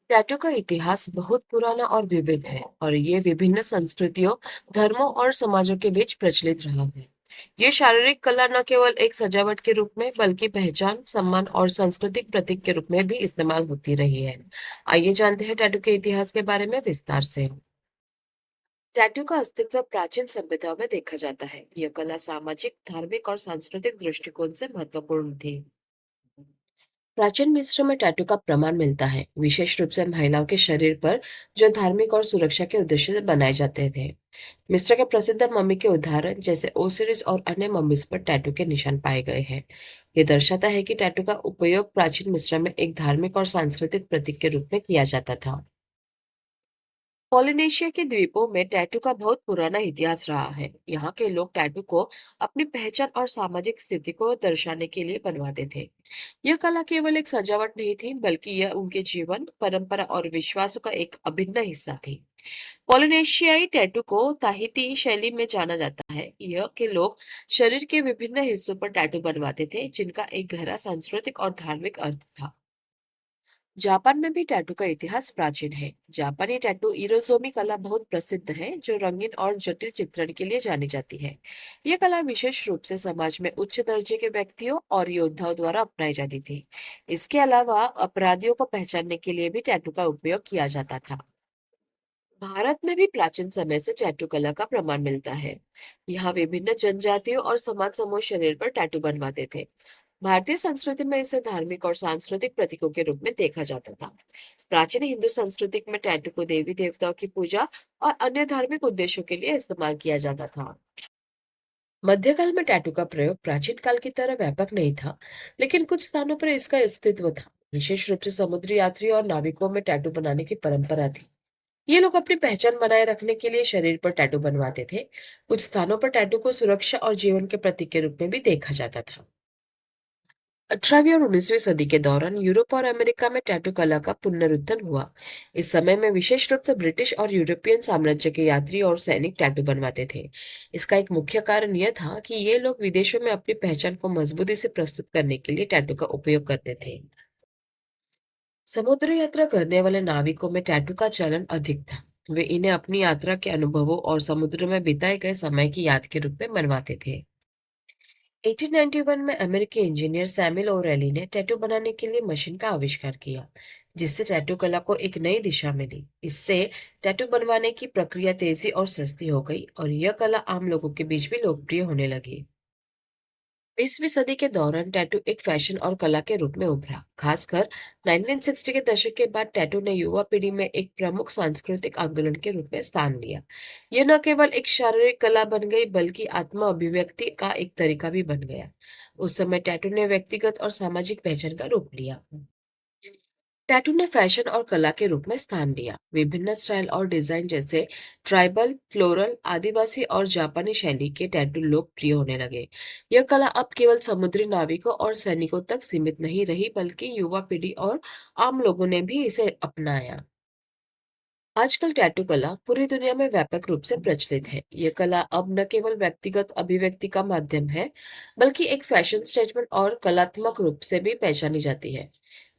Tattoo का इतिहास बहुत पुराना और विविध है और ये विभिन्न संस्कृतियों, धर्मों और समाजों के बीच प्रचलित रहा है। ये शारीरिक कला न केवल एक सजावट के रूप में बल्कि पहचान, सम्मान और सांस्कृतिक प्रतीक के रूप में भी इस्तेमाल होती रही है। आइए जानते हैं टैटू के इतिहास के बारे में विस्तार से। टैटू का अस्तित्व प्राचीन सभ्यताओं में देखा जाता है। यह कला सामाजिक, धार्मिक और सांस्कृतिक दृष्टिकोण से महत्वपूर्ण थी। प्राचीन मिस्र में टैटू का प्रमाण मिलता है, विशेष रूप से महिलाओं के शरीर पर, जो धार्मिक और सुरक्षा के उद्देश्य से बनाए जाते थे। मिस्र के प्रसिद्ध मम्मी के उदाहरण जैसे ओसिरिस और अन्य मम्मीज पर टैटू के निशान पाए गए हैं। ये दर्शाता है कि टैटू का उपयोग प्राचीन मिस्र में एक धार्मिक और सांस्कृतिक प्रतीक के रूप में किया जाता था। पॉलिनेशिया के द्वीपों में टैटू का बहुत पुराना इतिहास रहा है। यहाँ के लोग टैटू को अपनी पहचान और सामाजिक स्थिति को दर्शाने के लिए बनवाते थे। यह कला केवल एक सजावट नहीं थी, बल्कि यह उनके जीवन, परंपरा और विश्वासों का एक अभिन्न हिस्सा थी। पॉलिनेशियाई टैटू को ताहिती शैली में जाना जाता है। यह के लोग शरीर के विभिन्न हिस्सों पर टैटू बनवाते थे, जिनका एक गहरा सांस्कृतिक और धार्मिक अर्थ था। जापान में भी टैटू का इतिहास प्राचीन है। जापानी टैटू इरोजोमी कला बहुत प्रसिद्ध है, जो रंगीन और जटिल चित्रण के लिए जानी जाती है। यह कला विशेष रूप से समाज में उच्च दर्जे के व्यक्तियों और योद्धाओं द्वारा अपनाई जाती थी। इसके अलावा अपराधियों को पहचानने के लिए भी टैटू का उपयोग किया जाता था। भारत में भी प्राचीन समय से टैटू कला का प्रमाण मिलता है। यहाँ विभिन्न जनजातियों और समाज समूह शरीर पर टैटू बनवाते थे। भारतीय संस्कृति में इसे धार्मिक और सांस्कृतिक प्रतीकों के रूप में देखा जाता था। प्राचीन हिंदू संस्कृति में टैटू को देवी देवताओं की पूजा और अन्य धार्मिक उद्देश्यों के लिए इस्तेमाल किया जाता था। मध्यकाल में टैटू का प्रयोग प्राचीन काल की तरह व्यापक नहीं था, लेकिन कुछ स्थानों पर इसका अस्तित्व था। विशेष रूप से समुद्री यात्री और नाविकों में टैटू बनाने की परंपरा थी। ये लोग अपनी पहचान बनाए रखने के लिए शरीर पर टैटू बनवाते थे। कुछ स्थानों पर टैटू को सुरक्षा और जीवन के प्रतीक के रूप में भी देखा जाता था। 18वीं और 19वीं सदी के दौरान यूरोप और अमेरिका में टैटू कला का पुनरुत्थान हुआ। इस समय में विशेष रूप से ब्रिटिश और यूरोपियन साम्राज्य के यात्री और सैनिक टैटू बनवाते थे। इसका एक मुख्य कारण यह था कि ये लोग विदेशों में अपनी पहचान को मजबूती से प्रस्तुत करने के लिए टैटू का उपयोग करते थे। समुद्र यात्रा करने वाले नाविकों में टैटू का चलन अधिक था। वे इन्हें अपनी यात्रा के अनुभवों और समुद्र में बिताए गए समय की याद के रूप में मनवाते थे। 1891 में अमेरिकी इंजीनियर सैमुअल ओरेली ने टैटू बनाने के लिए मशीन का आविष्कार किया, जिससे टैटू कला को एक नई दिशा मिली। इससे टैटू बनवाने की प्रक्रिया तेजी और सस्ती हो गई और यह कला आम लोगों के बीच भी लोकप्रिय होने लगी। 20वीं सदी के दौरान टैटू एक फैशन और कला के रूप में उभरा। खासकर 1960 के दशक के बाद टैटू ने युवा पीढ़ी में एक प्रमुख सांस्कृतिक आंदोलन के रूप में स्थान लिया। यह न केवल एक शारीरिक कला बन गई, बल्कि आत्म अभिव्यक्ति का एक तरीका भी बन गया। उस समय टैटू ने व्यक्तिगत और सामाजिक पहचान का रूप लिया। टैटू ने फैशन और कला के रूप में स्थान लिया। विभिन्न स्टाइल और डिजाइन जैसे ट्राइबल, फ्लोरल, आदिवासी और जापानी शैली के टैटू लोकप्रिय होने लगे। यह कला अब केवल समुद्री नाविकों और सैनिकों तक सीमित नहीं रही, बल्कि युवा पीढ़ी और आम लोगों ने भी इसे अपनाया। आजकल टैटू कला पूरी दुनिया में व्यापक रूप से प्रचलित है। ये कला अब न केवल व्यक्तिगत अभिव्यक्ति का माध्यम है, बल्कि एक फैशन स्टेटमेंट और कलात्मक रूप से भी पहचानी जाती है।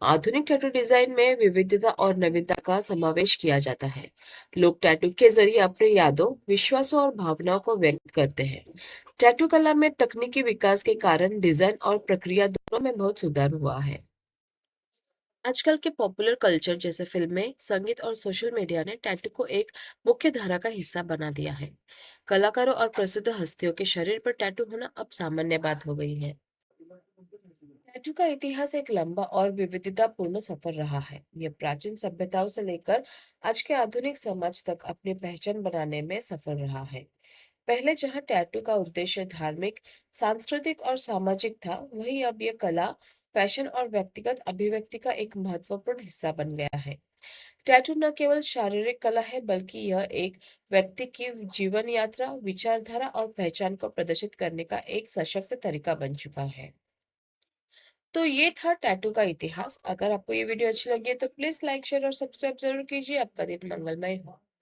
आधुनिक टैटू डिजाइन में विविधता और नवीनता का समावेश किया जाता है। लोग टैटू के जरिए अपनी यादों, विश्वासों और भावनाओं को व्यक्त करते हैं। टैटू कला में तकनीकी विकास के कारण डिजाइन और प्रक्रिया दोनों में बहुत सुधार हुआ है। आजकल के पॉपुलर कल्चर जैसे फिल्में, संगीत और सोशल मीडिया ने टैटू को एक मुख्य धारा का हिस्सा बना दिया है। कलाकारों और प्रसिद्ध हस्तियों के शरीर पर टैटू होना अब सामान्य बात हो गई है। टैटू का इतिहास एक लंबा और विविधतापूर्ण सफर रहा है। यह प्राचीन सभ्यताओं से लेकर आज के आधुनिक समाज तक अपनी पहचान बनाने में सफल रहा है। पहले जहां टैटू का उद्देश्य धार्मिक, सांस्कृतिक और सामाजिक था, वहीं अब यह कला, फैशन और व्यक्तिगत अभिव्यक्ति का एक महत्वपूर्ण हिस्सा बन गया है। टैटू न केवल शारीरिक कला है, बल्कि यह एक व्यक्ति की जीवन यात्रा, विचारधारा और पहचान को प्रदर्शित करने का एक सशक्त तरीका बन चुका है। तो ये था टैटू का इतिहास। अगर आपको ये वीडियो अच्छी लगी है तो प्लीज लाइक, शेयर और सब्सक्राइब जरूर कीजिए। आपका दिन मंगलमय हो।